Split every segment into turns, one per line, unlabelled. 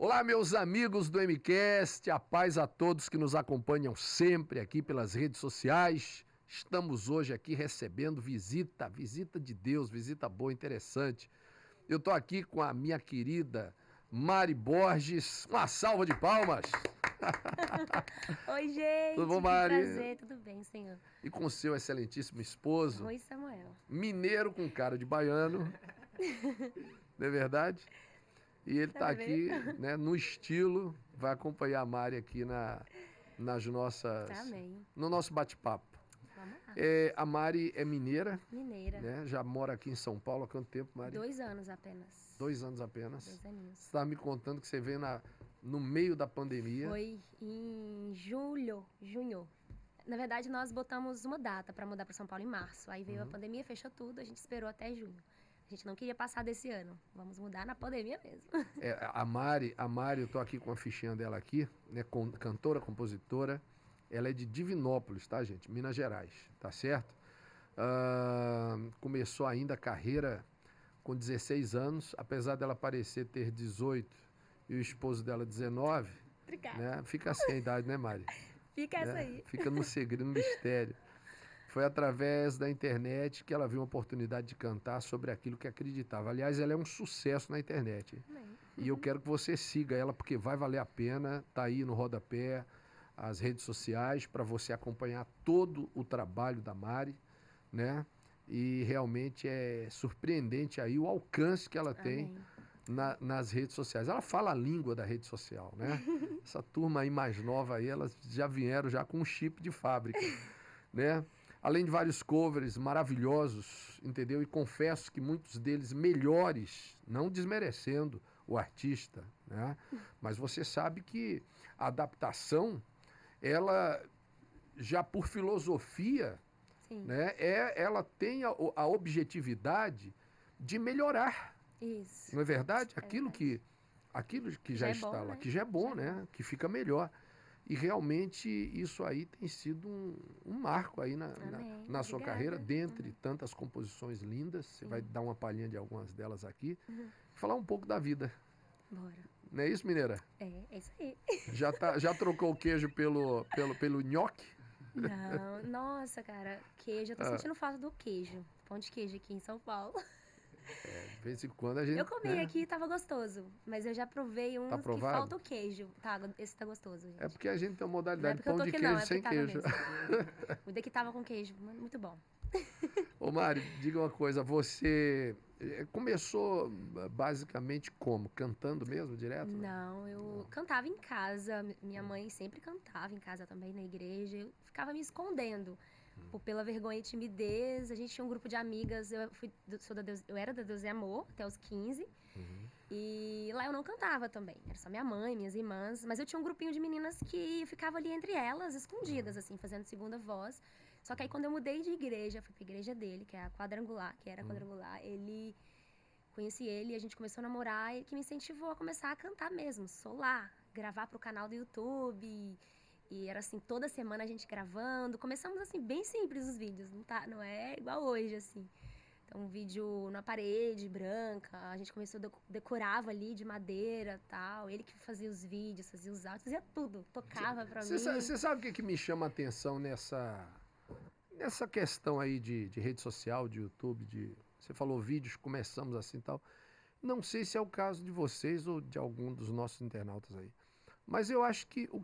Olá, meus amigos do MCast, a paz a todos que nos acompanham sempre aqui pelas redes sociais. Estamos hoje aqui recebendo visita de Deus, visita boa, interessante. Eu estou aqui com a minha querida Mari Borges. Uma salva de palmas.
Oi, gente.
Tudo bom, Mari?
Que prazer, tudo bem, senhor?
E com o seu excelentíssimo esposo.
Rui Samuel.
Mineiro com cara de baiano. Não é verdade? E ele está aqui, né, no estilo, vai acompanhar a Mari aqui nas nossas...
Amém.
No nosso bate-papo.
Vamos lá.
A Mari é mineira.
Mineira.
Né? Já mora aqui em São Paulo há quanto tempo, Mari?
2 anos apenas.
2 anos apenas.
2 aninhos.
Você estava me contando que você veio no meio da pandemia.
Foi em junho. Na verdade, nós botamos uma data para mudar para São Paulo em março. Aí veio a pandemia, fechou tudo, a gente esperou até junho. A gente não queria passar desse ano. Vamos mudar na pandemia mesmo.
A Mari, eu tô aqui com a fichinha dela aqui, né? Cantora, compositora. Ela é de Divinópolis, tá, gente? Minas Gerais, tá certo? Começou ainda a carreira com 16 anos, apesar dela parecer ter 18 e o esposo dela 19.
Obrigada.
Né? Fica assim a idade, né, Mari?
Fica essa aí.
Fica no segredo, no mistério. Foi através da internet que ela viu uma oportunidade de cantar sobre aquilo que acreditava. Aliás, ela é um sucesso na internet. E eu quero que você siga ela, porque vai valer a pena. Tá aí no rodapé, as redes sociais, para você acompanhar todo o trabalho da Mari, né? E realmente é surpreendente aí o alcance que ela tem nas redes sociais. Ela fala a língua da rede social, né? Essa turma aí mais nova aí, elas já vieram já com um chip de fábrica, né? Além de vários covers maravilhosos, entendeu? E confesso que muitos deles melhores, não desmerecendo o artista, né? Mas você sabe que a adaptação, ela já por filosofia, né? Ela tem a objetividade de melhorar.
Isso.
Não é verdade? Aquilo que já está
bom,
lá,
né?
que já é bom, né? Que fica melhor. E realmente isso aí tem sido um marco aí na sua carreira, dentre tantas composições lindas. Você vai dar uma palhinha de algumas delas aqui. Falar um pouco da vida.
Bora.
Não é isso, mineira?
É isso aí.
Já trocou o queijo pelo nhoque?
Não, nossa, cara, queijo, eu tô sentindo falta do queijo. Pão de queijo aqui em São Paulo.
De vez em quando a gente...
Eu comi aqui e tava gostoso, mas eu já provei uns que falta o queijo. Tá, esse tá gostoso, gente.
É porque a gente tem uma modalidade de
pão
de queijo sem queijo.
O daqui tava com queijo, muito bom.
Ô Mari, diga uma coisa, você começou basicamente como? Cantando mesmo, direto?
Não, eu cantava em casa, minha mãe sempre cantava em casa também, na igreja, eu ficava me escondendo. Pela vergonha e timidez, a gente tinha um grupo de amigas, eu era da Deus e Amor até os 15, e lá eu não cantava também, era só minha mãe, minhas irmãs, mas eu tinha um grupinho de meninas que eu ficava ali entre elas, escondidas, assim, fazendo segunda voz. Só que aí quando eu mudei de igreja, fui pra igreja dele, que é a Quadrangular, que era a Quadrangular, conheci ele e a gente começou a namorar, e ele que me incentivou a começar a cantar mesmo, solar, gravar pro canal do YouTube. E era assim, toda semana a gente gravando. Começamos assim, bem simples os vídeos, não é igual hoje, assim. Então, um vídeo na parede, branca, a gente começou a decorava ali de madeira e tal. Ele que fazia os vídeos, fazia os áudios, fazia tudo, tocava pra mim.
Você sabe o que me chama a atenção nessa questão aí de rede social, de YouTube, você falou vídeos, começamos assim e tal. Não sei se é o caso de vocês ou de algum dos nossos internautas aí. Mas eu acho que o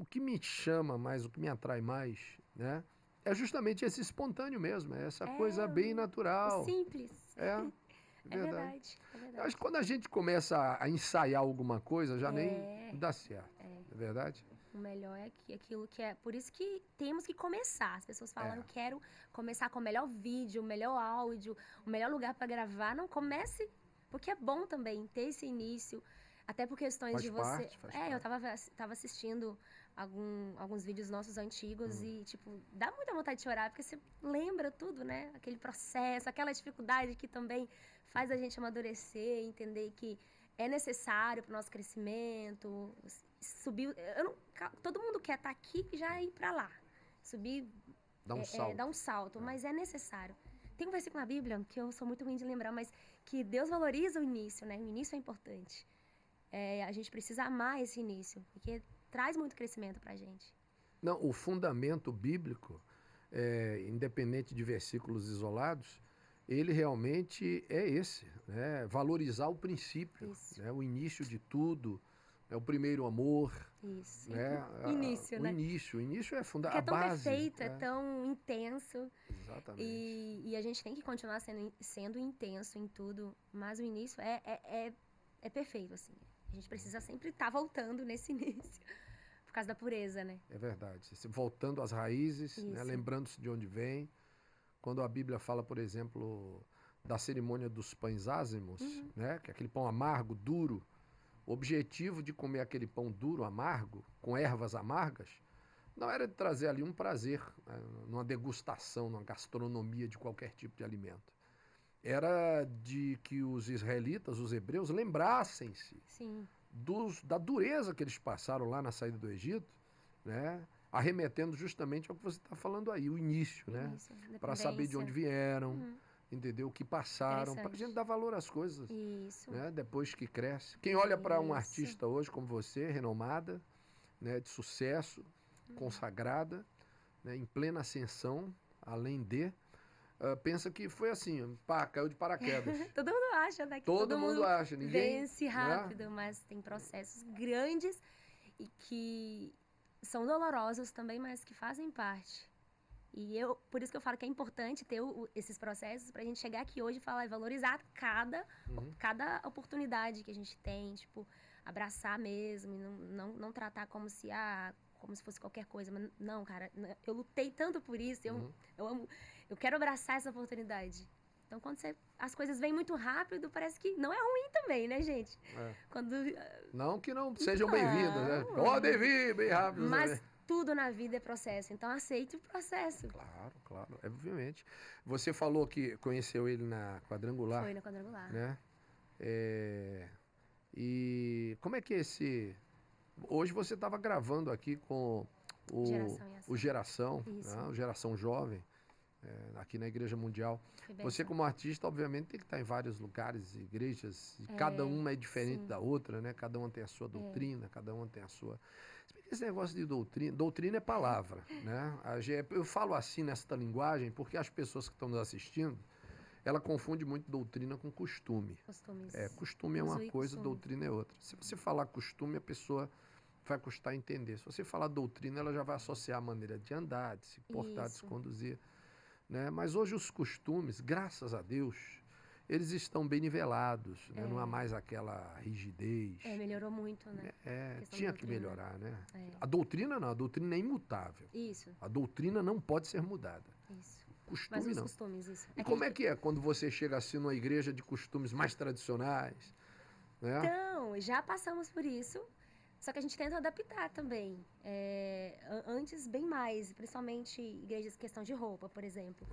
que me chama mais, o que me atrai mais, né, é justamente esse espontâneo mesmo, é essa coisa bem natural.
Simples.
É
verdade.
Eu acho que quando a gente começa a ensaiar alguma coisa, já nem dá certo. É verdade?
O melhor é aquilo que é... Por isso que temos que começar. As pessoas falam, eu quero começar com o melhor vídeo, o melhor áudio, o melhor lugar para gravar. Não, comece, porque é bom também ter esse início. Até por questões de você... Eu tava assistindo alguns vídeos nossos antigos e, tipo, dá muita vontade de chorar, porque você lembra tudo, né? Aquele processo, aquela dificuldade que também faz a gente amadurecer, entender que é necessário para o nosso crescimento, subir... todo mundo quer estar aqui e já ir para lá. Subir... Dar um salto, mas é necessário. Tem um versículo na Bíblia, que eu sou muito ruim de lembrar, mas que Deus valoriza o início, né? O início é importante. a gente precisa amar esse início, porque traz muito crescimento pra gente.
Não, o fundamento bíblico, independente de versículos isolados, ele realmente é esse, né? Valorizar o princípio, né? O início de tudo, o primeiro amor.
Isso.
Né?
Início, né?
O início é
Porque é tão perfeito, é tão intenso.
Exatamente.
E a gente tem que continuar sendo intenso em tudo, mas o início é perfeito, assim. A gente precisa sempre estar voltando nesse início, por causa da pureza, né?
É verdade. Voltando às raízes, né? Lembrando-se de onde vem. Quando a Bíblia fala, por exemplo, da cerimônia dos pães ázimos, né? Que é aquele pão amargo, duro. O objetivo de comer aquele pão duro, amargo, com ervas amargas, não era de trazer ali um prazer, né? Numa degustação, numa gastronomia de qualquer tipo de alimento. Era de que os israelitas, os hebreus, lembrassem-se da dureza que eles passaram lá na saída do Egito, né? Arremetendo justamente ao que você está falando aí, o início, né? Para saber de onde vieram, entendeu? O que passaram, para a gente dar valor às coisas, né? Depois que cresce. Quem olha para um artista hoje como você, renomada, né? De sucesso, consagrada, né? Em plena ascensão, além de... pensa que foi assim, pá, caiu de paraquedas.
Todo mundo acha, né? Que
todo mundo acha. Ninguém
vence rápido, né? Mas tem processos grandes e que são dolorosos também, mas que fazem parte. E por isso que eu falo que é importante ter esses processos pra gente chegar aqui hoje e falar e valorizar cada oportunidade que a gente tem, tipo, abraçar mesmo, e não tratar como se fosse qualquer coisa. Mas não, cara, eu lutei tanto por isso, eu amo, eu quero abraçar essa oportunidade. Então, quando as coisas vêm muito rápido, parece que não é ruim também, né, gente? Quando,
não que não sejam bem-vindas, né? Podem vir bem rápido.
Mas tudo na vida é processo, então aceite o processo.
Claro, obviamente. Você falou que conheceu ele na Quadrangular.
Foi na Quadrangular.
Né? E como é que é esse... Hoje você estava gravando aqui com o Geração, né? O Geração Jovem, aqui na Igreja Mundial. Você como artista, obviamente, tem que estar em vários lugares, igrejas, e cada uma é diferente da outra, né? Cada uma tem a sua doutrina, cada uma tem a sua... Esse negócio de doutrina é palavra, né? Eu falo assim nesta linguagem porque as pessoas que estão nos assistindo, ela confunde muito doutrina com costume. Costume é uma coisa, doutrina é outra. Se você falar costume, a pessoa vai custar entender. Se você falar doutrina, ela já vai associar a maneira de andar, de se portar, de se conduzir, né? Mas hoje os costumes, graças a Deus, eles estão bem nivelados, né? Não há mais aquela rigidez.
Melhorou muito, né?
Tinha que melhorar, né? A doutrina não, a doutrina é imutável.
Isso.
A doutrina não pode ser mudada.
Isso.
Costume
Mas os
não.
costumes, isso.
E como é que é quando você chega assim numa igreja de costumes mais tradicionais, né?
Então, já passamos por isso. Só que a gente tenta adaptar também. Antes, bem mais, principalmente igrejas, questão de roupa, por exemplo.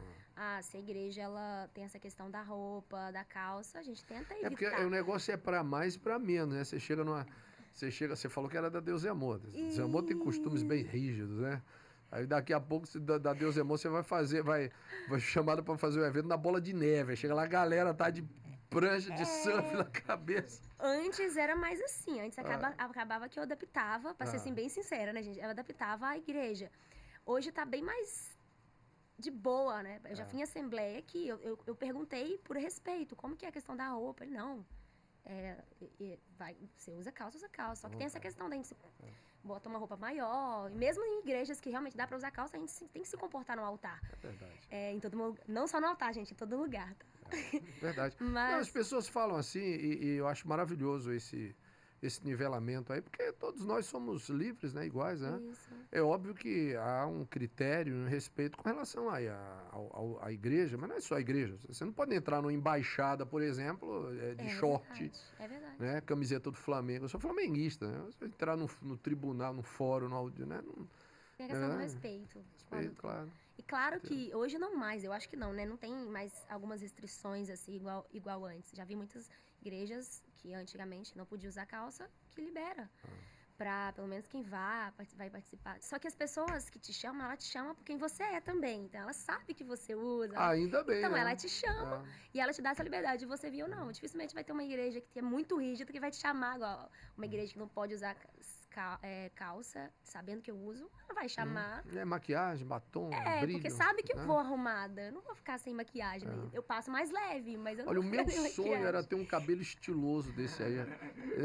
Se a igreja ela tem essa questão da roupa, da calça, a gente tenta evitar.
Porque o negócio é para mais e para menos, né? Você falou que era da Deus e Amor. Deus e Amor tem costumes bem rígidos, né? Aí daqui a pouco, da Deus e Amor, você vai chamada para fazer o evento na Bola de Neve. Aí chega lá, a galera tá de prancha de surf na cabeça.
Antes era mais assim, antes acabava que eu adaptava, pra ser assim, bem sincera, né, gente? Eu adaptava a igreja. Hoje tá bem mais de boa, né? Eu já fui em assembleia que eu perguntei por respeito, como que é a questão da roupa? Ele, não, você usa calça. Só que tem essa questão da gente bota uma roupa maior. E mesmo em igrejas que realmente dá pra usar calça, a gente tem que se comportar no altar.
É verdade.
Em todo mundo, não só no altar, gente, em todo lugar, tá?
Verdade.
Mas...
Não, as pessoas falam assim, e eu acho maravilhoso esse nivelamento aí, porque todos nós somos livres, né, iguais, né?
Isso.
É óbvio que há um critério, um respeito com relação à igreja, mas não é só a igreja. Você não pode entrar numa embaixada, por exemplo, de short,
verdade.
Né, camiseta do Flamengo. Eu sou flamenguista, né? Você entrar no tribunal, no fórum, no áudio, né?
Tem a questão do respeito.
Claro.
E claro que hoje não mais, eu acho que não, né? Não tem mais algumas restrições assim, igual antes. Já vi muitas igrejas que antigamente não podia usar calça, que libera. pra, pelo menos quem vai participar. Só que as pessoas que te chamam, ela te chama por quem você é também. Então, ela sabe que você usa.
Ainda bem,
Então,
né?
ela te chama e ela te dá essa liberdade de você vir ou não. Dificilmente vai ter uma igreja que é muito rígida que vai te chamar, igual uma igreja que não pode usar calça, sabendo que eu uso, ela vai chamar.
Maquiagem, batom, brilho.
Porque sabe que eu
né?
vou arrumada. Eu não vou ficar sem maquiagem. Eu passo mais leve, mas eu não
Olha, o
vou
meu
ficar sem
sonho
maquiagem.
era ter um cabelo estiloso desse aí.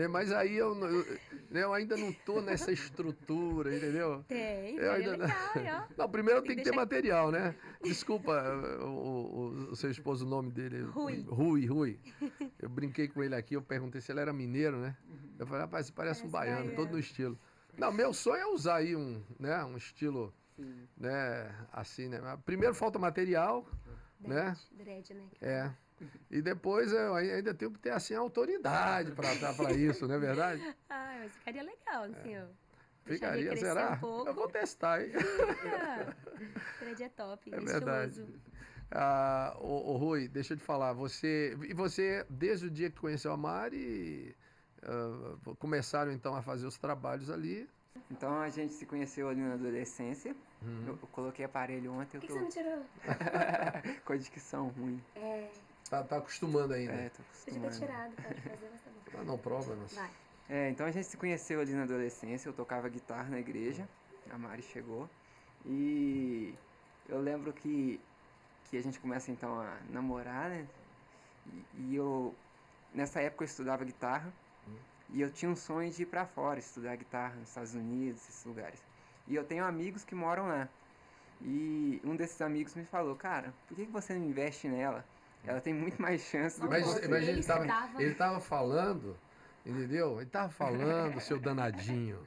Mas aí eu ainda não tô nessa estrutura, entendeu?
Tem,
Eu ainda
legal, ó.
Não, primeiro tem que ter
deixar-
material, né? Desculpa o seu esposo, o nome dele. Rui. Eu brinquei com ele aqui, eu perguntei se ele era mineiro, né? Eu falei, rapaz, você parece um baiano, todo no estilo. Não, meu sonho é usar aí um estilo, né, assim, né? Primeiro falta material, né?
Dread, né?
E depois eu ainda tenho que ter, assim, autoridade para isso, não é verdade?
Mas ficaria legal, assim, ó.
Ficaria, será? Eu vou testar, hein?
Dread é top,
É verdade.
estiloso.
Rui, deixa eu te falar, você, desde o dia que conheceu a Mari, começaram então a fazer os trabalhos ali.
Então a gente se conheceu ali na adolescência. Eu coloquei aparelho ontem.
Por que você não tirou?
Com a dicção ruim.
Tá acostumando ainda.
Tô
Podia ter
acostumando.
tirado, pode fazer, mas tá bom.
Não, problemas.
Vai.
Então a gente se conheceu ali na adolescência. Eu tocava guitarra na igreja. A Mari chegou. E eu lembro que a gente começa então a namorar, né? E eu, nessa época eu estudava guitarra. E eu tinha um sonho de ir pra fora, estudar guitarra nos Estados Unidos, esses lugares. E eu tenho amigos que moram lá. E um desses amigos me falou, cara, por que você não investe nela? Ela tem muito mais chance do que
Mas
você.
ele tava falando, entendeu? Ele tava falando, seu danadinho,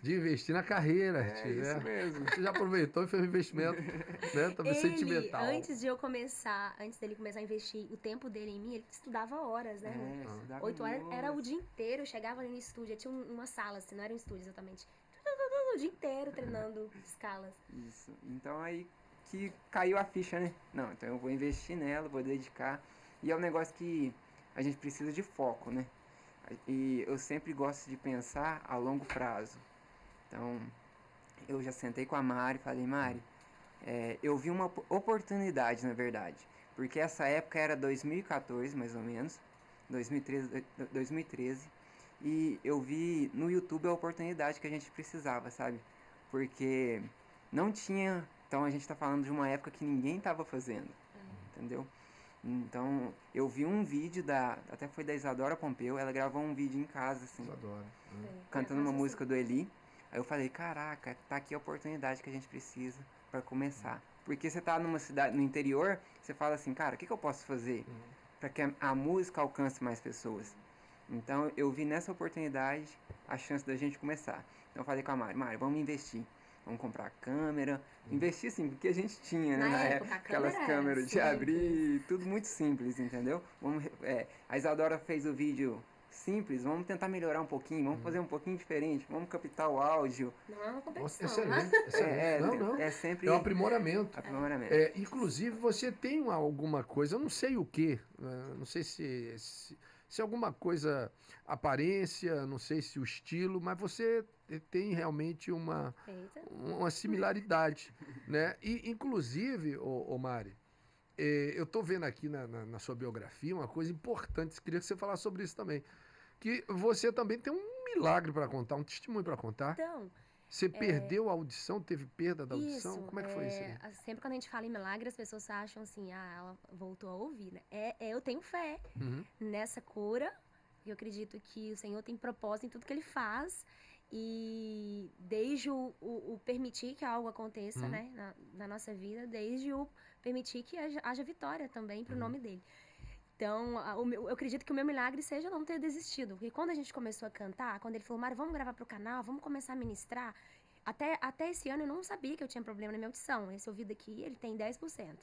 de investir na carreira,
isso mesmo.
Você já aproveitou e fez um investimento, né, também sentimental.
Antes dele começar a investir o tempo dele em mim, ele estudava horas, né? 8 horas era o dia inteiro, eu chegava ali no estúdio, tinha uma sala, assim, não era um estúdio exatamente. O dia inteiro treinando escalas.
Isso. Então aí que caiu a ficha, né? Não, então eu vou investir nela, vou dedicar. E é um negócio que a gente precisa de foco, né? E eu sempre gosto de pensar a longo prazo. Então, eu já sentei com a Mari e falei, Mari, eu vi uma oportunidade, na verdade. Porque essa época era 2014, mais ou menos, 2013, e eu vi no YouTube a oportunidade que a gente precisava, sabe? Porque não tinha... Então, a gente tá falando de uma época que ninguém tava fazendo, entendeu? Então, eu vi um vídeo até foi da Isadora Pompeu, ela gravou um vídeo em casa, assim, cantando uma música do Eli. Aí eu falei, caraca, tá aqui a oportunidade que a gente precisa para começar. Porque você tá numa cidade, no interior, você fala assim, cara, o que eu posso fazer para que a música alcance mais pessoas? Então, eu vi nessa oportunidade a chance da gente começar. Então, eu falei com a Mari, vamos investir. Vamos comprar câmera. Investir sim, porque a gente tinha, né?
Na época,
aquelas câmeras de abrir, tudo muito simples, entendeu? A Isadora fez o vídeo simples, vamos tentar melhorar um pouquinho, vamos fazer um pouquinho diferente, vamos captar o áudio.
Não é uma competição.
Excelente. Não.
É sempre...
É um aprimoramento.
Inclusive,
você tem alguma coisa, eu não sei o que, não sei se alguma coisa, aparência, não sei se o estilo, mas você tem realmente uma similaridade, né? E, inclusive, Mari, eu estou vendo aqui na sua biografia uma coisa importante, queria que você falasse sobre isso também, que você também tem um milagre para contar, um testemunho para contar.
Então...
Você perdeu a audição, teve perda da audição? Como é que foi isso aí?
Sempre quando a gente fala em milagre, as pessoas acham assim, ela voltou a ouvir, né? Eu tenho fé nessa cura. Eu acredito que o Senhor tem propósito em tudo que Ele faz. E desde o permitir que algo aconteça, né? Na nossa vida, desde o permitir que haja vitória também para o nome dEle. Então, eu acredito que o meu milagre seja não ter desistido. Porque quando a gente começou a cantar, quando ele falou, Mari, vamos gravar pro canal, vamos começar a ministrar. Até esse ano eu não sabia que eu tinha problema na minha audição. Esse ouvido aqui, ele tem 10%.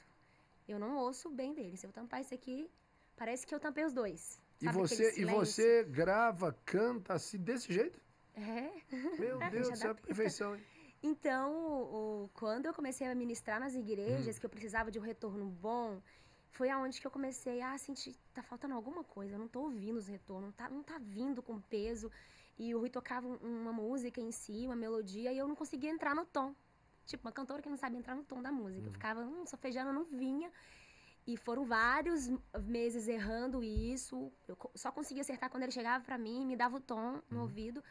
Eu não ouço bem dele. Se eu tampar isso aqui, parece que eu tampei os dois.
E você grava, canta assim, desse jeito? Meu Deus do céu, perfeição, hein?
Então, quando eu comecei a ministrar nas igrejas, que eu precisava de um retorno bom... Foi aonde que eu comecei a sentir, tá faltando alguma coisa, eu não tô ouvindo os retornos, não tá vindo com peso. E o Rui tocava uma música em si, uma melodia, e eu não conseguia entrar no tom. Tipo, uma cantora que não sabe entrar no tom da música. Eu ficava solfejando, não vinha. E foram vários meses errando isso. Eu só conseguia acertar quando ele chegava pra mim, me dava o tom no ouvido.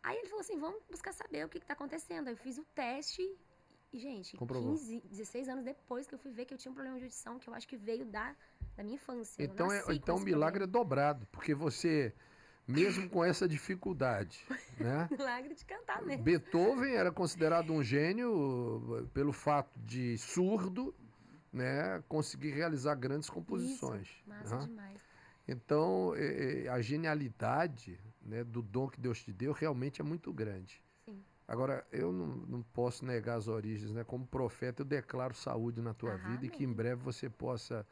Aí ele falou assim, vamos buscar saber o que tá acontecendo. Aí eu fiz o teste e, gente,
Comprovou.
16 anos depois que eu fui ver que eu tinha um problema de audição, que eu acho que veio da minha infância.
Então,
então
o milagre é dobrado, porque você, mesmo com essa dificuldade, né?
Milagre de cantar mesmo.
Beethoven era considerado um gênio pelo fato de surdo, né, conseguir realizar grandes composições.
Isso, massa
Né?
demais.
Então, a genialidade, né, do dom que Deus te deu realmente é muito grande.
Sim.
Agora, eu não posso negar as origens, né? Como profeta, eu declaro saúde na tua vida e que em breve você possa,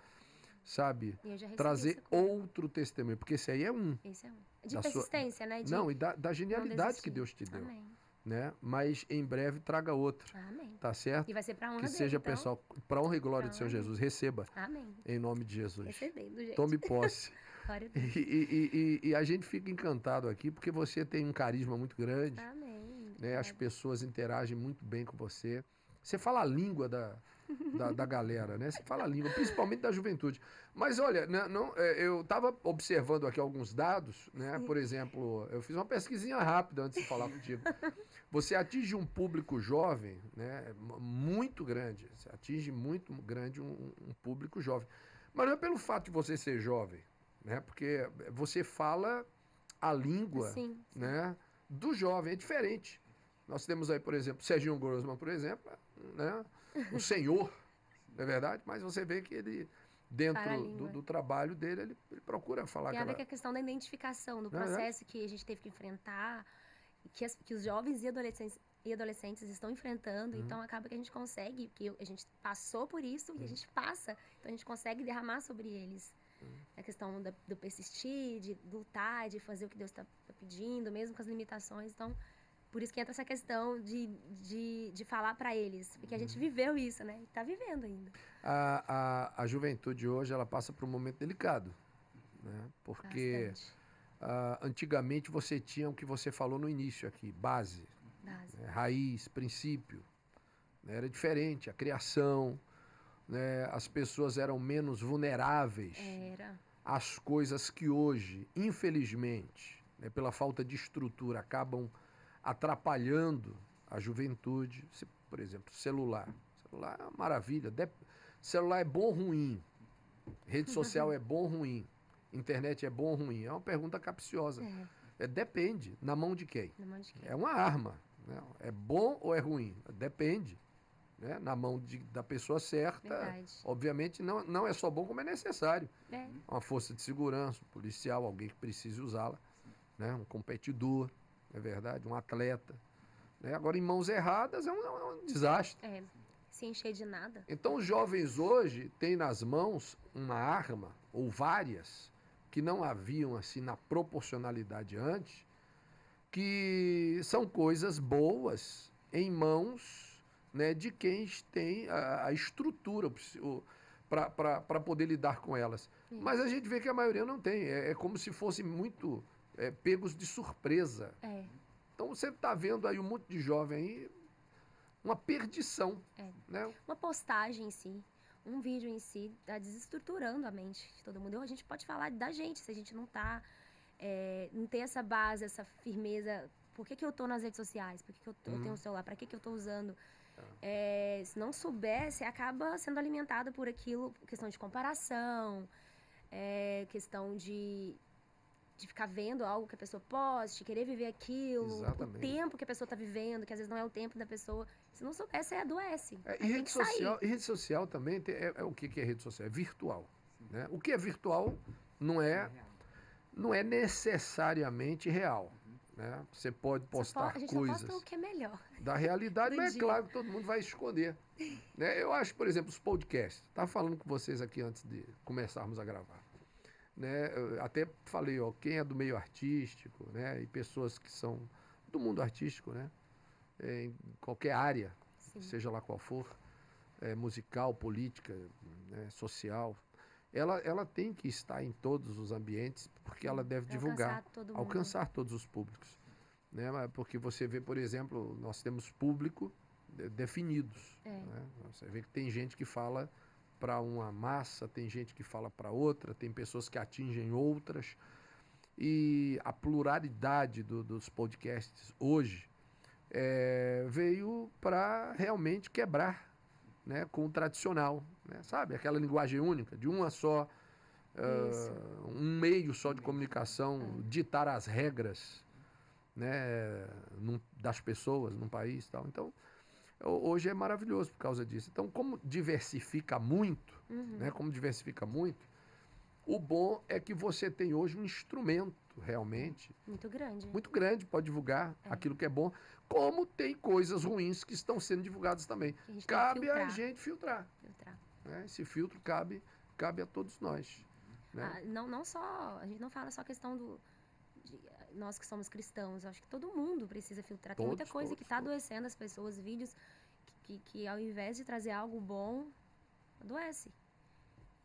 sabe,
E eu já recebi
trazer
essa cura.
outro testemunho, porque esse aí é um.
Esse é um. De
da sua-
persistência, né? De
Não, e da genialidade que
desistir.
Deus te deu,
Amém.
né? Mas em breve traga outro,
Amém.
tá certo?
E vai ser pra honra
Que
dele,
seja,
então.
pessoal, para honra e glória
Pra
do Senhor
honra dele.
Jesus. Receba,
Amém.
em nome de Jesus.
Recebendo, gente.
Tome posse.
Glória a Deus.
E a gente fica encantado aqui porque você tem um carisma muito grande,
Amém.
né? As
Obrigada.
pessoas interagem muito bem com você. Você fala a língua da galera, né? Você fala a língua, principalmente da juventude. Mas olha, eu estava observando aqui alguns dados, né? Por exemplo, eu fiz uma pesquisinha rápida antes de falar contigo. Você atinge um público jovem, né? Muito grande. Você atinge muito grande um público jovem. Mas não é pelo fato de você ser jovem, né? Porque você fala a língua,
Sim.
né, do jovem, é diferente. Nós temos aí, por exemplo, Serginho Grossman, por exemplo, né, o senhor, não é verdade? Mas você vê que ele, dentro
Fala a língua.
do trabalho dele, ele procura falar
Tem a ver
aquela...
com a questão da identificação, do
Não é verdade?
processo que a gente teve que enfrentar, que os jovens e adolescentes estão enfrentando. Então, acaba que a gente consegue, porque a gente passou por isso e a gente passa. Então, a gente consegue derramar sobre eles. A questão do persistir, de lutar, de fazer o que Deus está pedindo, mesmo com as limitações. Então, por isso que entra essa questão de falar para eles. Porque a gente viveu isso, né? E tá vivendo ainda.
A juventude hoje, ela passa por um momento delicado, né? Porque antigamente você tinha o que você falou no início aqui, base. Né? Raiz, princípio. Né? Era diferente, a criação, né? As pessoas eram menos vulneráveis às coisas que hoje, infelizmente, né, pela falta de estrutura, acabam atrapalhando a juventude. Por exemplo, celular. Celular é uma maravilha. Celular é bom ou ruim? Rede social é bom ou ruim? Internet é bom ou ruim? É uma pergunta capciosa. Depende. Na mão de quem?
Na mão de quem?
É uma arma. Né? É bom ou é ruim? Depende. Né? Na mão da pessoa certa,
Verdade.
obviamente não é só bom, como é necessário.
É.
Uma força de segurança, um policial, alguém que precise usá-la, né? Um competidor, é verdade, um atleta. Né? Agora, em mãos erradas, é um desastre.
Se encher de nada.
Então, os jovens hoje têm nas mãos uma arma, ou várias, que não haviam assim na proporcionalidade antes, que são coisas boas em mãos, né, de quem tem a estrutura para poder lidar com elas.
Isso.
Mas a gente vê que a maioria não tem. É como se fossem muito pegos de surpresa. Então você está vendo aí um monte de jovem aí, uma perdição. Né?
Uma postagem em si, um vídeo em si, está desestruturando a mente de todo mundo. A gente pode falar da gente, se a gente não tá, não tem essa base, essa firmeza. Por que eu estou nas redes sociais? Por que eu tenho um celular? Para que eu estou usando? Se não souber, você acaba sendo alimentado por aquilo, questão de comparação, questão de ficar vendo algo que a pessoa poste, querer viver aquilo,
Exatamente.
o tempo que a pessoa está vivendo, que às vezes não é o tempo da pessoa. Se não souber, você adoece.
E rede social também o que é rede social? É virtual. Né? O que é virtual não é necessariamente real. Né? Você pode postar
a gente
coisas
só posta o que é melhor
da realidade, mas é
dia.
claro que todo mundo vai esconder. Né? Eu acho, por exemplo, os podcasts. Estava falando com vocês aqui antes de começarmos a gravar. Né? Eu até falei, quem é do meio artístico, né? E pessoas que são do mundo artístico, né? Em qualquer área,
Sim.
seja lá qual for, musical, política, né? Social, ela tem que estar em todos os ambientes, porque ela deve divulgar,
todo mundo.
alcançar todos os públicos. né? Porque você vê, por exemplo, nós temos público definidos. Né? Você vê que tem gente que fala para uma massa, tem gente que fala para outra, tem pessoas que atingem outras. E a pluralidade dos podcasts hoje veio para realmente quebrar, né, com o tradicional, né? Sabe? Aquela linguagem única, de uma só, um meio só de comunicação, ditar as regras, né, das pessoas num país e tal. Então, hoje é maravilhoso por causa disso. Então, como diversifica muito, né, como diversifica muito, o bom é que você tem hoje um instrumento realmente muito grande para divulgar aquilo que é bom, como tem coisas ruins que estão sendo divulgadas também. Cabe a gente filtrar. Né? Esse filtro cabe a todos nós. Né?
Não só, a gente não fala só a questão de nós que somos cristãos, eu acho que todo mundo precisa filtrar. Tem muita coisa que está adoecendo as pessoas, vídeos que ao invés de trazer algo bom, adoece.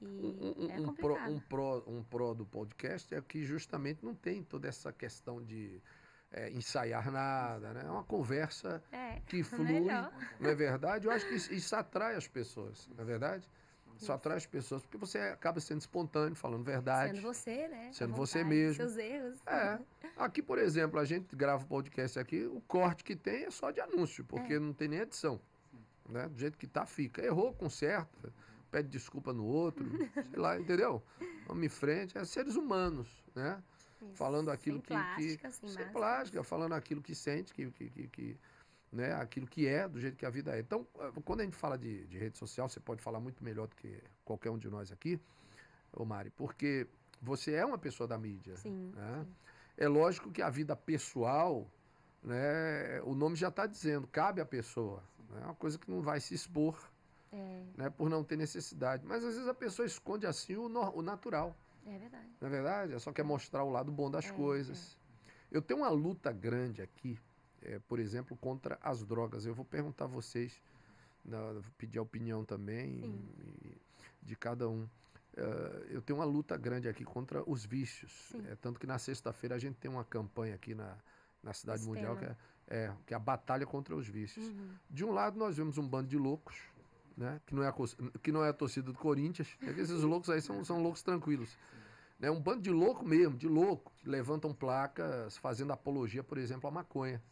E é complicado.
Um pró do podcast é que justamente não tem toda essa questão de ensaiar nada, né? É uma conversa que flui, não é verdade? Eu acho que isso atrai as pessoas, não é verdade? Isso atrai as pessoas, porque você acaba sendo espontâneo, falando verdade.
Sendo você, né?
Sendo você mesmo.
Seus erros.
Aqui, por exemplo, a gente grava o podcast aqui, o corte que tem é só de anúncio, porque não tem nem edição. Né? Do jeito que tá, fica. Errou, conserta, pede desculpa no outro, sei lá, entendeu? Vamos em frente, seres humanos, né? Isso. Falando aquilo sem plástica, falando aquilo que sente, né? Aquilo que é, do jeito que a vida é. Então, quando a gente fala de rede social, você pode falar muito melhor do que qualquer um de nós aqui, ô Mari, porque você é uma pessoa da mídia.
Sim,
né?
Sim.
É lógico que a vida pessoal, né? O nome já está dizendo, cabe à pessoa. É uma coisa que não vai se expor, né, por não ter necessidade. Mas às vezes a pessoa esconde assim o natural.
É verdade.
Não é verdade? Ela só quer mostrar o lado bom das coisas. Eu tenho uma luta grande aqui, por exemplo, contra as drogas. Eu vou perguntar a vocês, vou pedir a opinião também de cada um. Eu tenho uma luta grande aqui contra os vícios. Tanto que na sexta-feira a gente tem uma campanha aqui na Cidade Mundial que é a batalha contra os vícios. De um lado nós vemos um bando de loucos, né, que não é a torcida do Corinthians. Esses loucos aí são loucos tranquilos. Né, um bando de louco mesmo, que levantam placas fazendo apologia, por exemplo, à maconha.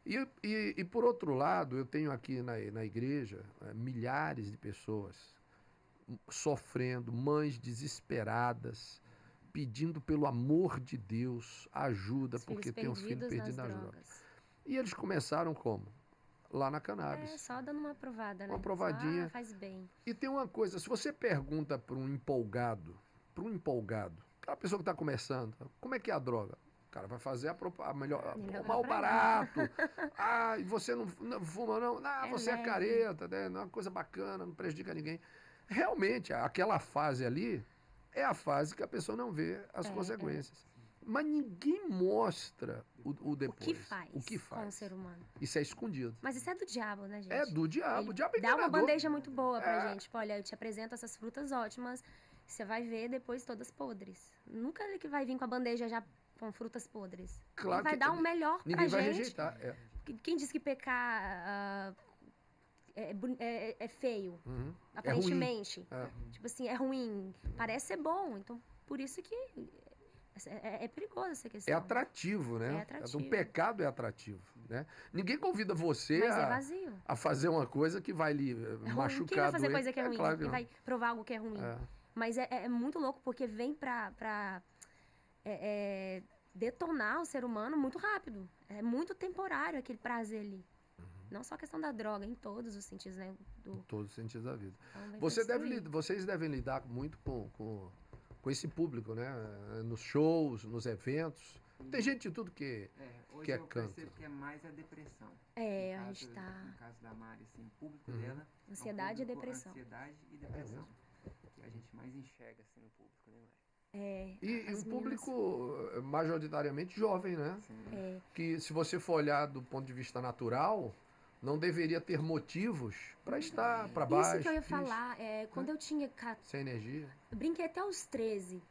E por outro lado, eu tenho aqui na igreja milhares de pessoas sofrendo, mães desesperadas, pedindo pelo amor de Deus ajuda, porque tem um filho perdido nas drogas. E eles começaram como? Lá na cannabis.
Só dando uma provada, né?
Uma provadinha.
Só faz bem.
E tem uma coisa, se você pergunta para um empolgado, aquela pessoa que está começando, como é que é a droga? O cara vai fazer a melhor, o mal barato. E você não fuma não? Não, você é careta, né? Não é uma coisa bacana, não prejudica ninguém. Realmente, aquela fase ali é a fase que a pessoa não vê as consequências. Mas ninguém mostra o depois.
O que faz com o ser humano.
Isso é escondido.
Mas isso é do diabo, né, gente?
É do diabo. O diabo é
dá uma bandeja muito boa pra gente. Tipo, olha, eu te apresento essas frutas ótimas, você vai ver depois todas podres. Nunca ele que vai vir com a bandeja já com frutas podres.
Claro
ele vai dar um melhor pra gente.
Ninguém vai rejeitar.
Quem diz que pecar é feio, aparentemente. Tipo assim, é ruim. Parece ser bom. Então, por isso que é perigoso essa questão.
É atrativo, né?
É atrativo.
O pecado é atrativo, né? Ninguém convida você a fazer uma coisa que vai lhe machucar.
Quem vai fazer coisa que é ruim?
Claro que
Quem vai provar algo que é ruim? Mas é muito louco, porque vem pra detonar o ser humano muito rápido. É muito temporário aquele prazer ali. Não só a questão da droga, em todos os sentidos, né?
Em todos os sentidos da vida.
Então,
vocês devem lidar muito com esse público, né? Nos shows, nos eventos. Tem gente de tudo que
hoje eu
canta.
percebo que é mais a depressão.
A gente tá...
No caso da Mari, assim, o público dela...
Ansiedade e depressão.
Ansiedade e depressão. Que a gente mais enxerga, assim, no público, né, Mari?
E um público majoritariamente jovem, né? Que se você for olhar do ponto de vista natural, não deveria ter motivos para estar para baixo.
Isso que eu ia falar. Quando eu tinha...
Sem energia.
Eu brinquei até aos 13.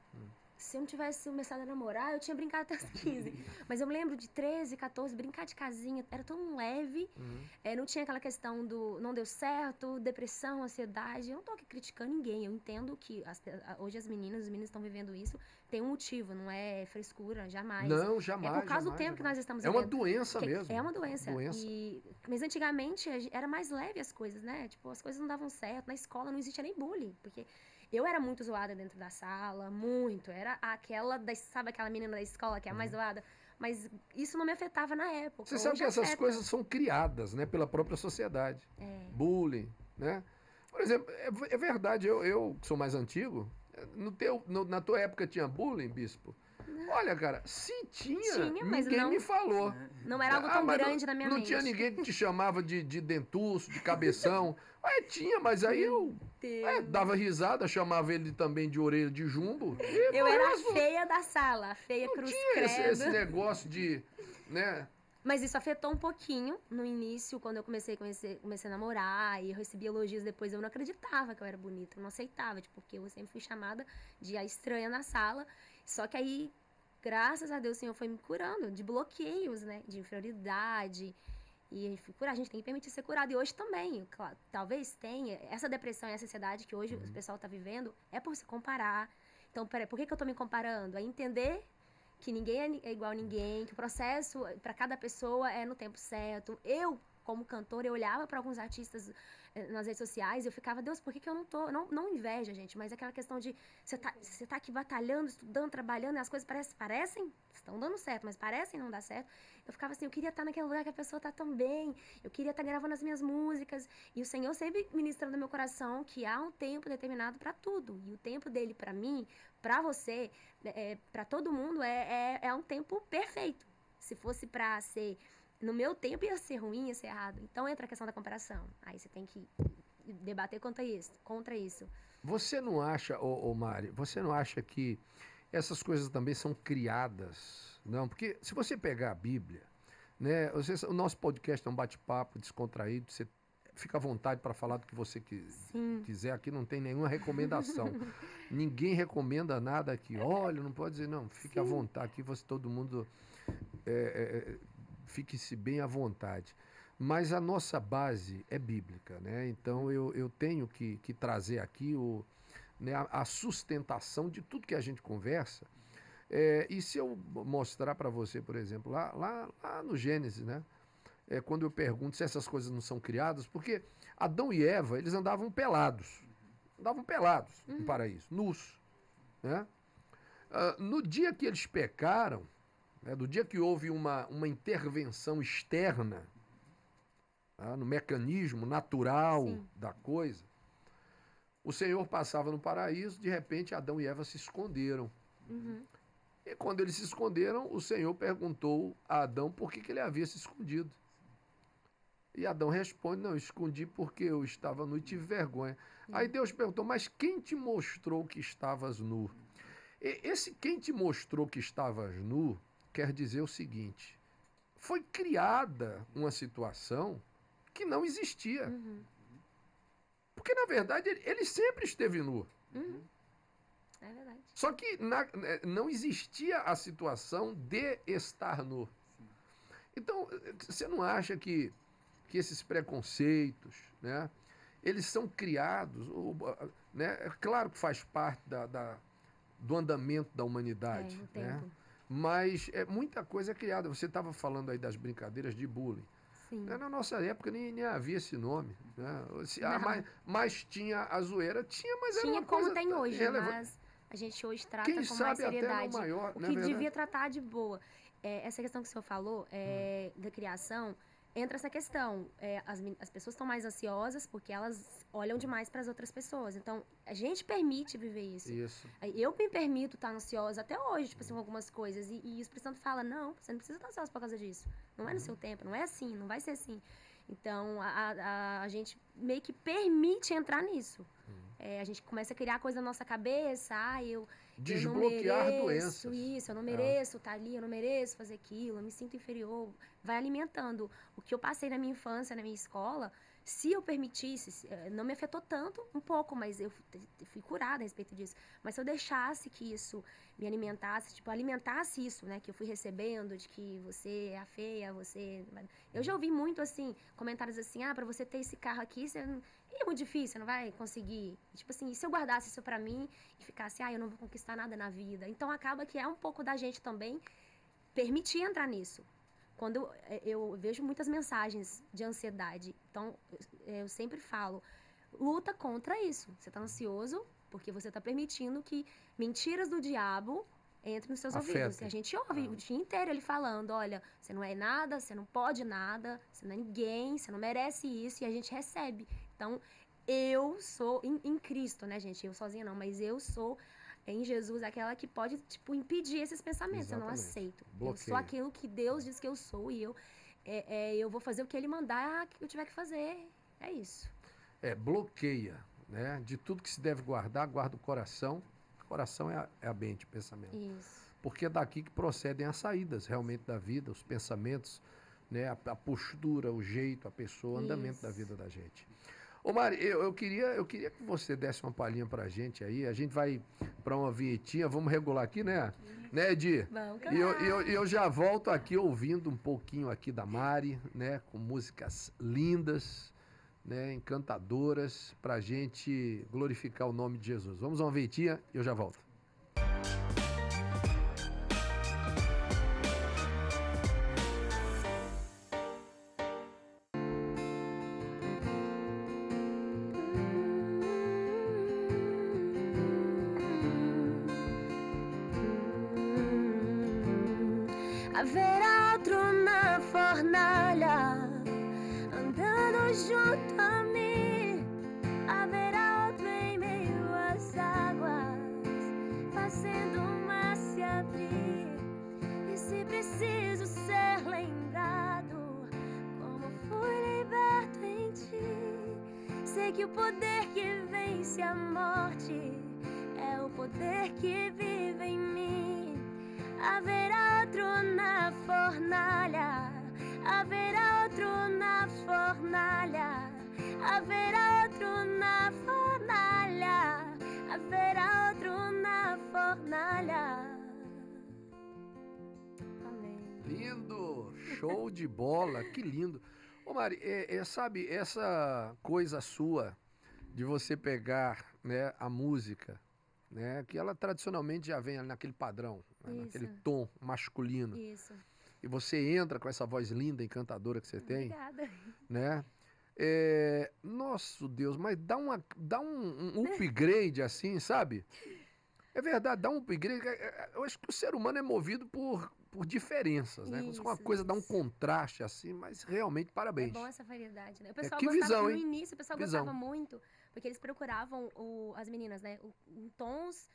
se eu não tivesse começado a namorar, eu tinha brincado até os 15. Mas eu me lembro de 13, 14, brincar de casinha, era tão leve. Não tinha aquela questão do não deu certo, depressão, ansiedade. Eu não tô aqui criticando ninguém. Eu entendo que hoje os meninos estão vivendo isso. Tem um motivo, não é frescura, jamais.
Não, jamais.
É por causa
jamais,
do tempo
jamais.
que nós estamos
vivendo. É uma doença
que,
mesmo.
É uma doença. Mas antigamente era mais leve as coisas, né? Tipo, as coisas não davam certo. Na escola não existia nem bullying, porque eu era muito zoada dentro da sala, muito. Era sabe aquela menina da escola que é a mais zoada? Mas isso não me afetava na época.
Você sabe que essas
afeta.
coisas são criadas, né, pela própria sociedade. Bullying, né? Por exemplo, é verdade, eu que sou mais antigo, na tua época tinha bullying, Bispo? Olha, cara, se tinha
mas
ninguém me falou.
Não era algo tão grande na minha mente.
Não tinha ninguém que te chamava de dentuço, de cabeção. Tinha, mas aí eu dava risada, chamava ele também de orelha de jumbo.
Eu era a feia da sala, a feia
não
cruz
tinha
credo.
esse negócio de, né?
Mas isso afetou um pouquinho no início, quando eu comecei a namorar e eu recebi elogios depois. Eu não acreditava que eu era bonita, eu não aceitava, porque eu sempre fui chamada de a estranha na sala. Só que aí, graças a Deus, o Senhor foi me curando de bloqueios, né? De inferioridade. E a gente foi curar, a gente tem que permitir ser curado. E hoje também, claro, talvez tenha. Essa depressão e essa ansiedade que hoje o pessoal está vivendo é por se comparar. Então, peraí, por que eu estou me comparando? É entender que ninguém é igual a ninguém, que o processo para cada pessoa é no tempo certo. Eu, como cantora, eu olhava para alguns artistas nas redes sociais e eu ficava, Deus, por que eu não tô... Não inveja, gente, mas aquela questão de você tá aqui batalhando, estudando, trabalhando, e as coisas parecem, estão dando certo, mas parecem não dar certo. Eu ficava assim, eu queria estar naquele lugar que a pessoa tá tão bem, eu queria estar gravando as minhas músicas, e o Senhor sempre ministrando no meu coração que há um tempo determinado para tudo, e o tempo dele para mim, para você, para todo mundo, é um tempo perfeito. Se fosse para ser no meu tempo, ia ser ruim, ia ser errado. Então entra a questão da comparação. Aí você tem que debater contra isso. Você não acha,
Mari, você não acha que essas coisas também são criadas? Não, porque se você pegar a Bíblia, né, o nosso podcast é um bate-papo descontraído, você fica à vontade para falar do que você quiser, aqui não tem nenhuma recomendação. Ninguém recomenda nada aqui. Olha, não pode dizer, não, fique à vontade, aqui todo mundo fique-se bem à vontade. Mas a nossa base é bíblica, né? Então eu tenho que trazer aqui a sustentação de tudo que a gente conversa. E se eu mostrar para você, por exemplo, lá no Gênesis, né? Quando eu pergunto se essas coisas não são criadas, porque Adão e Eva, eles andavam pelados no paraíso, nus, né? No dia que eles pecaram, no dia que houve uma intervenção externa, no mecanismo natural da coisa, o Senhor passava no paraíso, de repente Adão e Eva se esconderam. E quando eles se esconderam, o Senhor perguntou a Adão por que ele havia se escondido. E Adão responde, não, eu escondi porque eu estava nu e tive vergonha. Aí Deus perguntou, mas quem te mostrou que estavas nu? Esse quem te mostrou que estavas nu quer dizer o seguinte, foi criada uma situação que não existia. Porque, na verdade, ele sempre esteve nu.
É verdade.
Só que não existia a situação de estar nu. Então, você não acha que esses preconceitos, né, eles são criados, né, é claro que faz parte do andamento da humanidade, né? Mas muita coisa é criada. Você estava falando aí das brincadeiras de bullying.
Sim.
Na nossa época nem havia esse nome, né? Mas tinha a zoeira, mas era uma coisa...
Tinha como tem hoje, mas a gente hoje trata com mais seriedade.
Maior,
o que devia tratar de boa. Essa questão que o senhor falou, da criação, entra essa questão. As pessoas estão mais ansiosas porque elas olham demais para as outras pessoas. Então, a gente permite viver isso. Eu me permito estar ansiosa até hoje, tipo assim, com algumas coisas. E o Espírito Santo fala, não, você não precisa estar ansiosa por causa disso. Não é no seu tempo, não é assim, não vai ser assim. Então, a gente meio que permite entrar nisso. A gente começa a criar coisa na nossa cabeça,
desbloquear
eu não
doenças.
Isso, eu não mereço estar ali, eu não mereço fazer aquilo, eu me sinto inferior. Vai alimentando. O que eu passei na minha infância, na minha escola, se eu permitisse, não me afetou tanto, um pouco, mas eu fui curada a respeito disso. Mas se eu deixasse que isso me alimentasse, tipo, alimentasse isso, né, que eu fui recebendo, de que você é a feia, você... Eu já ouvi muito, assim, comentários assim, pra você ter esse carro aqui, é muito difícil, você não vai conseguir. Tipo assim, e se eu guardasse isso pra mim e ficasse, eu não vou conquistar nada na vida. Então acaba que é um pouco da gente também permitir entrar nisso. Quando eu vejo muitas mensagens de ansiedade, então eu sempre falo, luta contra isso. Você está ansioso porque você está permitindo que mentiras do diabo entrem nos seus ouvidos. E a gente ouve o dia inteiro ele falando, olha, você não é nada, você não pode nada, você não é ninguém, você não merece isso, e a gente recebe. Então, eu sou em Cristo, né, gente? Eu sozinha não, mas eu sou em Jesus aquela que pode, tipo, impedir esses pensamentos.
Exatamente.
Eu não aceito.
Bloqueia.
Eu sou aquilo que Deus diz que eu sou e eu vou fazer o que Ele mandar que eu tiver que fazer. É isso.
Bloqueia, né? De tudo que se deve guardar, guarda o coração. O coração é a mente, o pensamento.
Isso.
Porque é daqui que procedem as saídas realmente da vida, os pensamentos, né? A postura, o jeito, a pessoa, o andamento da vida da gente. Ô Mari, eu queria que você desse uma palhinha pra gente aí. A gente vai pra uma vinhetinha, vamos regular aqui, né? Né, Edi?
Vamos.
E eu já volto aqui ouvindo um pouquinho aqui da Mari, né? Com músicas lindas, né? Encantadoras, pra gente glorificar o nome de Jesus. Vamos a uma vinhetinha e eu já volto.
Haverá outro na fornalha, andando junto a mim. Haverá outro em meio às águas, fazendo o mar se abrir. E se preciso ser lembrado, como fui liberto em ti, sei que o poder que vence a morte é o poder que vive em mim. Haverá outro na fornalha, haverá outro na fornalha, haverá outro na fornalha, haverá outro na fornalha. Amém.
Lindo! Show de bola! Que lindo! Ô Mari, sabe, essa coisa sua de você pegar, né, a música, né, que ela tradicionalmente já vem ali naquele padrão, né, naquele tom masculino.
Isso.
E você entra com essa voz linda, encantadora que você tem.
Obrigada.
Né? Nosso Deus, mas dá um upgrade assim, sabe? É verdade, dá um upgrade. Eu acho que o ser humano é movido por diferenças, né?
Isso,
Uma coisa dá um contraste assim, mas realmente parabéns.
É bom essa variedade, né? O pessoal
que
gostava,
visão,
no
hein?
início o pessoal gostava muito, porque eles procuravam, as meninas, né? Em tons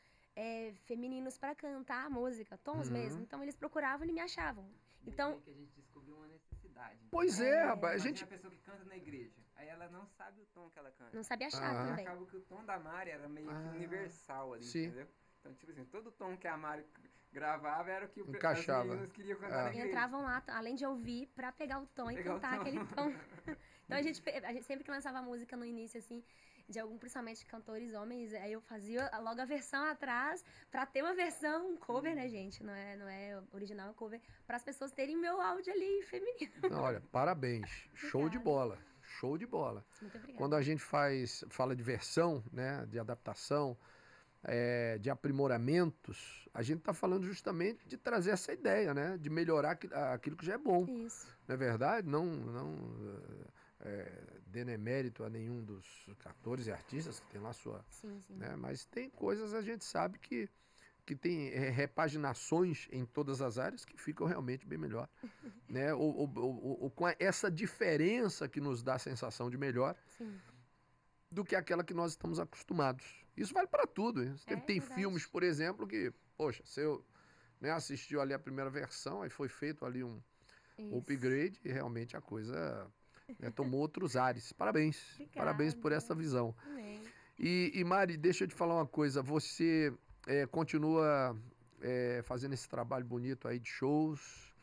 femininos para cantar a música, tons mesmo. Então eles procuravam e me achavam. Então
que a gente descobriu uma necessidade.
Pois rapaz, a gente...
a pessoa que canta na igreja, aí ela não sabe o tom que ela canta.
não sabia achar também.
Acaba que o tom da Mari era meio que universal ali, entendeu? Então, tipo assim, todo tom que a Mari gravava era o que
encaixava.
As meninas queriam cantar na igreja.
E entravam lá, além de ouvir, pra pegar o tom e cantar aquele tom. Então a gente sempre que lançava música no início, assim, de principalmente cantores homens, aí eu fazia logo a versão atrás, pra ter uma versão, um cover, né, gente? Não é original, é cover, para as pessoas terem meu áudio ali feminino.
Não, olha, parabéns. Show de bola. Show de bola.
Muito obrigada.
Quando a gente fala de versão, né, de adaptação, de aprimoramentos, a gente está falando justamente de trazer essa ideia, né? De melhorar aquilo que já é bom.
Isso.
Não é verdade? Não demérito a nenhum dos cantores e artistas que tem lá sua...
Sim.
Né? Mas tem coisas, a gente sabe que tem repaginações em todas as áreas que ficam realmente bem melhor. Né? Ou com essa diferença que nos dá a sensação de melhor.
Sim.
Do que aquela que nós estamos acostumados. Isso vale para tudo. Hein? Tem filmes, por exemplo, que, poxa, se eu assistiu ali a primeira versão, aí foi feito ali um upgrade e realmente a coisa tomou outros ares. Parabéns.
Obrigada.
Parabéns por essa visão.
Amém.
E Mari, deixa eu te falar uma coisa. Você continua fazendo esse trabalho bonito aí de shows,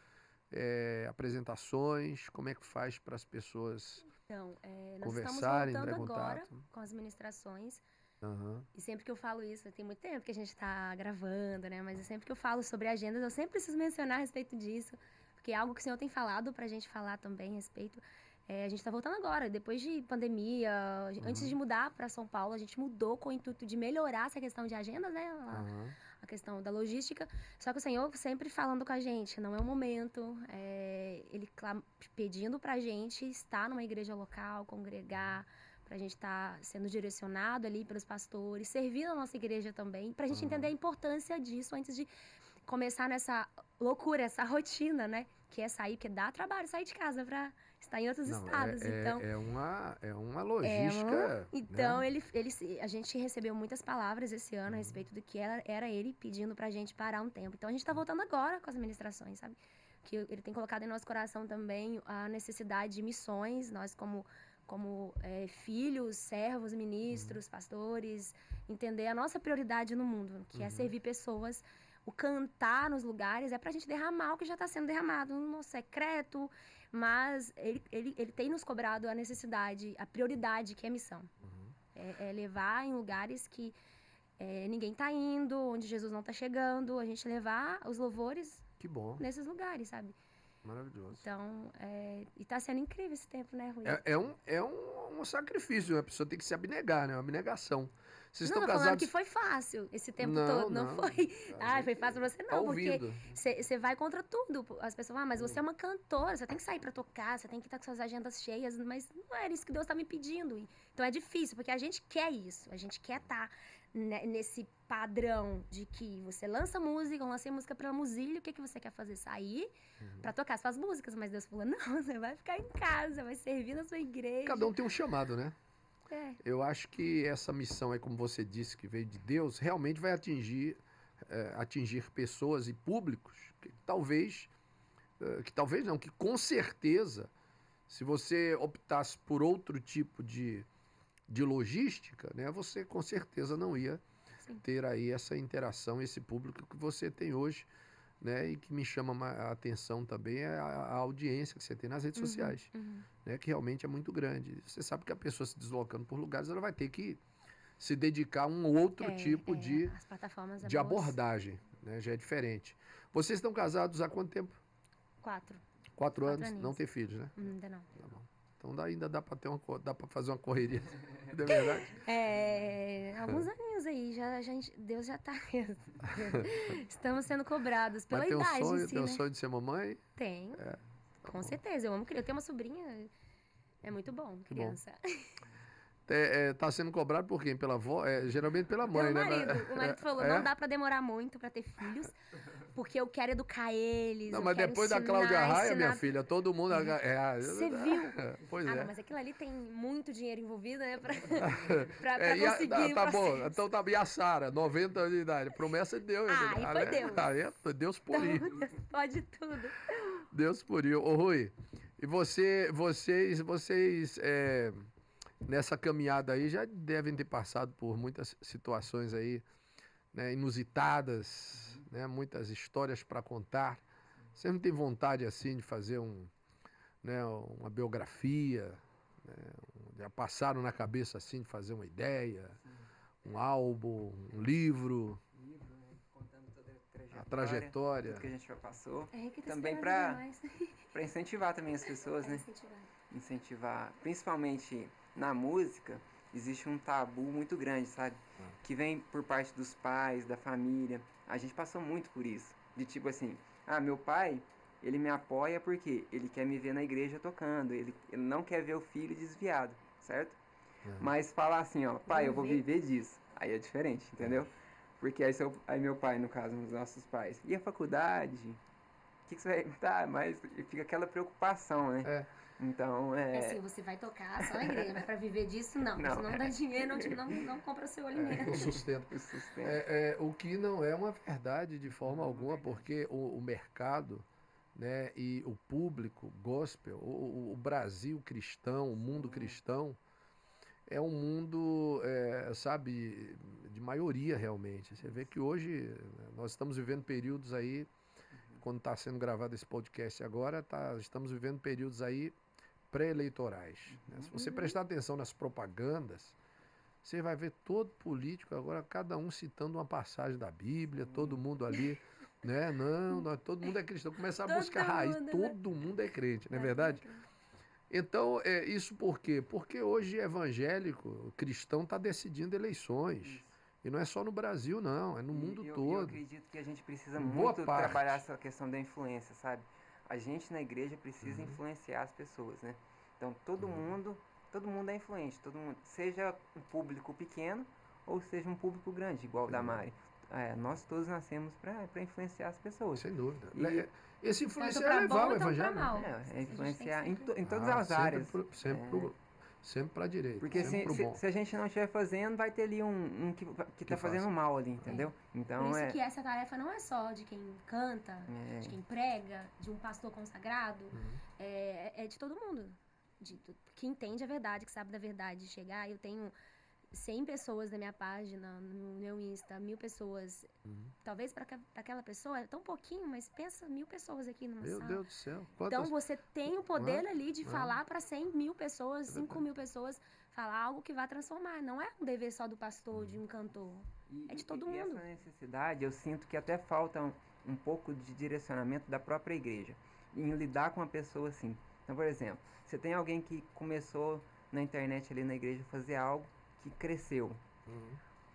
apresentações. Como é que faz para as pessoas
Então, nós
Conversarem,
estamos
entrar em
voltando agora
contato.
com as ministrações.
Aham.
E sempre que eu falo isso, tem muito tempo que a gente tá gravando, né? Mas sempre que eu falo sobre agendas, eu sempre preciso mencionar a respeito disso. Porque é algo que o Senhor tem falado pra gente falar também a respeito. A gente tá voltando agora, depois de pandemia, antes de mudar pra São Paulo, a gente mudou com o intuito de melhorar essa questão de agendas, né?
Aham.
A questão da logística. Só que o Senhor sempre falando com a gente, não é o momento. Ele pedindo pra gente estar numa igreja local, congregar, pra gente estar sendo direcionado ali pelos pastores, servir a nossa igreja também, pra gente entender a importância disso antes de começar nessa loucura, essa rotina, né? Que é sair, porque dá trabalho sair de casa pra estar em outros
Não,
estados. Então,
é uma logística,
então
né?
a gente recebeu muitas palavras esse ano a respeito do que era ele pedindo pra gente parar um tempo. Então a gente tá voltando agora com as ministrações, sabe? Que ele tem colocado em nosso coração também a necessidade de missões, nós como filhos, servos, ministros, pastores, entender a nossa prioridade no mundo, que é servir pessoas. O cantar nos lugares é pra gente derramar o que já está sendo derramado no secreto, mas ele tem nos cobrado a necessidade, a prioridade, que é a missão. É levar em lugares que ninguém está indo, onde Jesus não está chegando, a gente levar os louvores
Que bom,
nesses lugares, sabe?
maravilhoso.
Então, e tá sendo incrível esse tempo, né, Rui?
É um sacrifício, a pessoa tem que se abnegar, né? Uma abnegação. Vocês
Não,
estão
tô falando
casados...
que foi fácil esse tempo
Não,
todo. Não
não.
foi.
A gente
Foi fácil pra você,
tá
não. Porque
ouvindo.
você vai contra tudo. As pessoas, mas você é uma cantora, você tem que sair pra tocar, você tem que estar com suas agendas cheias, mas não era isso que Deus tá me pedindo. Então é difícil, porque a gente quer isso. A gente quer estar nesse padrão de que você lança música, eu lancei música pela Muzília, o que você quer fazer? Sair pra tocar suas músicas. Mas Deus falou, não, você vai ficar em casa, vai servir na sua igreja.
Cada um tem um chamado, né?
Eu
acho que essa missão aí, como você disse, que veio de Deus, realmente vai atingir pessoas e públicos que talvez não, que com certeza, se você optasse por outro tipo de logística, né, você com certeza não ia ter aí essa interação, esse público que você tem hoje, né, e que me chama a atenção também é a audiência que você tem nas redes sociais, né, que realmente é muito grande. Você sabe que a pessoa se deslocando por lugares, ela vai ter que se dedicar a um outro tipo de abordagem, né, já é diferente. Vocês estão casados há quanto tempo? 4 anos?
aninhos.
Não ter filhos, né?
Ainda não.
Tá bom. Então ainda dá para fazer uma correria, não é verdade?
Alguns aninhos aí, Deus já tá mesmo. Estamos sendo cobrados pela
Mas tem
idade,
sonho,
sim,
tem um
né?
sonho de ser mamãe?
Tem, com certeza. Eu tenho uma sobrinha, é muito bom, criança.
Tá sendo cobrado por quem? Pela avó? Geralmente pela mãe,
Pelo
né?
marido. O marido falou, não dá pra demorar muito pra ter filhos, porque eu quero educar eles.
Não, mas depois da Cláudia Raia, minha filha, todo mundo...
Você viu?
Pois
Não,
é.
mas aquilo ali tem muito dinheiro envolvido, né? Pra conseguir.
Tá bom. Então e a Sara, 90 anos de idade? Promessa de Deus.
E foi Deus.
Deus puriu.
Deus pode tudo.
Deus puriu. Ô, Rui, e vocês nessa caminhada aí já devem ter passado por muitas situações aí, né, inusitadas, né, muitas histórias para contar. Vocês não têm vontade assim de fazer uma biografia? Né, já passaram na cabeça assim de fazer uma ideia, um álbum, um livro?
Contando toda
a trajetória,
tudo que a gente já passou.
Que
também para incentivar também as pessoas, né? Incentivar, principalmente na música, existe um tabu muito grande, sabe? Que vem por parte dos pais, da família. A gente passou muito por isso. De tipo assim, meu pai, ele me apoia porque ele quer me ver na igreja tocando. Ele não quer ver o filho desviado, certo? Mas falar assim, pai, eu vou viver disso. Aí é diferente, entendeu? Porque aí meu pai, no caso, os nossos pais, e a faculdade? O que você vai... Tá, mas fica aquela preocupação, né? Então,
assim, você vai tocar só na igreja, mas pra viver disso, não. Se não dá dinheiro, não compra o seu alimento.
O sustento. O que não é uma verdade de forma alguma, porque o mercado, né, e o público gospel, o Brasil cristão, o mundo cristão, é um mundo, sabe, de maioria realmente. Você vê que hoje nós estamos vivendo períodos aí, quando está sendo gravado esse podcast agora, estamos vivendo períodos aí pré-eleitorais. Né? Se você prestar atenção nas propagandas, você vai ver todo político agora, cada um citando uma passagem da Bíblia, todo mundo ali, né? Não, todo mundo é cristão. Começa a buscar raiz, todo mundo é crente, não é verdade? Então, isso por quê? Porque hoje evangélico, cristão, está decidindo eleições. Isso. E não é só no Brasil, não, é no mundo todo.
Eu acredito que a gente precisa muito trabalhar essa questão da influência, sabe? A gente na igreja precisa influenciar as pessoas, né? Então, todo mundo é influente, todo mundo, seja um público pequeno ou seja um público grande, igual o da Mari. Nós todos nascemos para influenciar as pessoas.
Sem dúvida. Esse influenciar é levar o evangelho.
É influenciar em todas as áreas.
Sempre para a direita.
Porque se a gente não estiver fazendo, vai ter ali um que está fazendo mal ali, entendeu? Então,
por isso que essa tarefa não é só de quem canta, de quem prega, de um pastor consagrado, é de todo mundo. Que entende a verdade, que sabe da verdade. Chegar, eu tenho 100 pessoas na minha página, no meu Insta, 1000 pessoas. Talvez para aquela pessoa é tão pouquinho, mas pensa 1000 pessoas aqui numa sala.
Meu Deus do céu.
Então você tem o poder ali de falar para 100.000 pessoas, 5.000 pessoas, falar algo que vai transformar. Não é um dever só do pastor, de um cantor. É de todo mundo.
E essa necessidade, eu sinto que até falta um pouco de direcionamento da própria igreja em lidar com a pessoa assim. Então, por exemplo, você tem alguém que começou na internet ali na igreja a fazer algo que cresceu.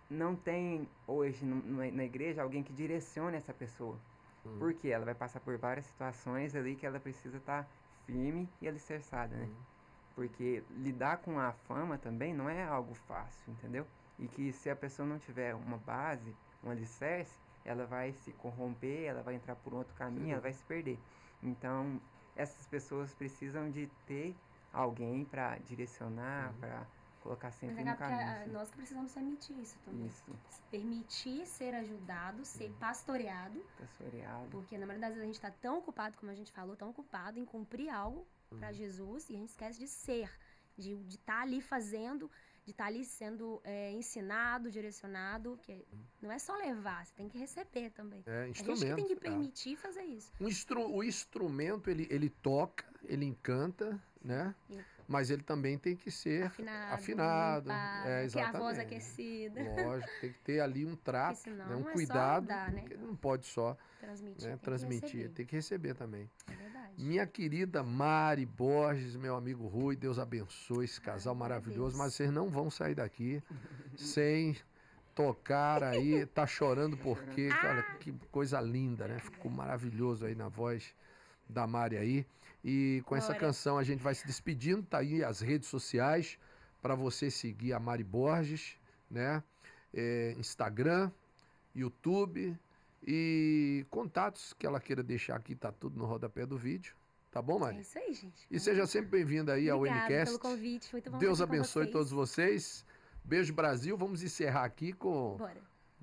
Não tem hoje na igreja alguém que direcione essa pessoa. Porque ela vai passar por várias situações ali que ela precisa estar firme e alicerçada, né? Porque lidar com a fama também não é algo fácil, entendeu? E que se a pessoa não tiver uma base, um alicerce, ela vai se corromper, ela vai entrar por um outro caminho, ela vai se perder. Então, essas pessoas precisam de ter alguém para direcionar, para colocar sempre no caminho.
Nós que precisamos permitir isso também. Isso. Permitir ser ajudado, ser pastoreado. Porque na maioria das vezes a gente está tão ocupado, como a gente falou, tão ocupado em cumprir algo para Jesus, e a gente esquece de ser, de estar ali fazendo, de estar ali sendo ensinado, direcionado, que não é só levar, você tem que receber também. A gente que tem que permitir fazer isso.
O instrumento, ele toca, ele encanta, né? Mas ele também tem que ser afinado,
ter a voz aquecida.
Lógico, tem que ter ali um trato,
senão
um cuidado,
dar, né?
Porque não pode só transmitir, tem que receber também. É verdade. Minha querida Mari Borges, meu amigo Rui, Deus abençoe esse casal maravilhoso, mas vocês não vão sair daqui sem tocar aí, tá chorando porque, olha, que coisa linda, né? Ficou maravilhoso aí na voz da Mari aí. E com essa canção a gente vai se despedindo, tá aí as redes sociais para você seguir a Mari Borges, né? Instagram, YouTube e contatos que ela queira deixar aqui, tá tudo no rodapé do vídeo. Tá bom, Mari?
É isso aí, gente.
E seja sempre bem-vinda aí ao
Obrigada
Ncast.
pelo convite, muito bom.
Deus abençoe todos vocês. Beijo, Brasil. Vamos encerrar aqui com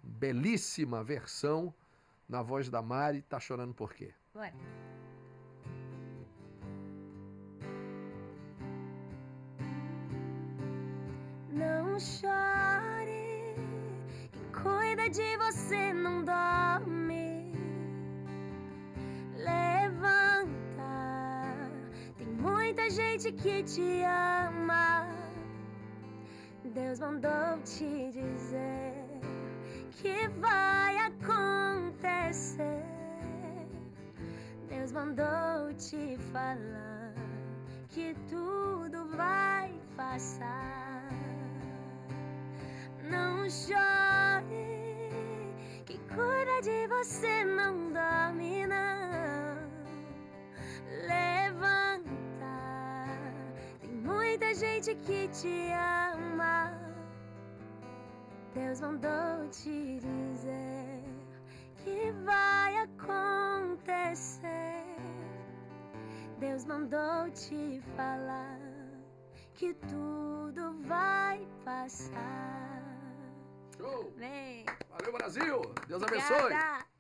belíssima versão na voz da Mari. Tá chorando por quê?
Bora. Não chore, quem cuida de você não dorme. Levanta, tem muita gente que te ama. Deus mandou te dizer que vai acontecer. Deus mandou te falar que tudo vai passar. Não chore, quem cuida de você não dorme, não. Levanta, tem muita gente que te ama. Deus mandou te dizer que vai acontecer. Deus mandou te falar que tudo vai passar.
Show!
Vem!
Valeu, Brasil! Deus abençoe!
Obrigada.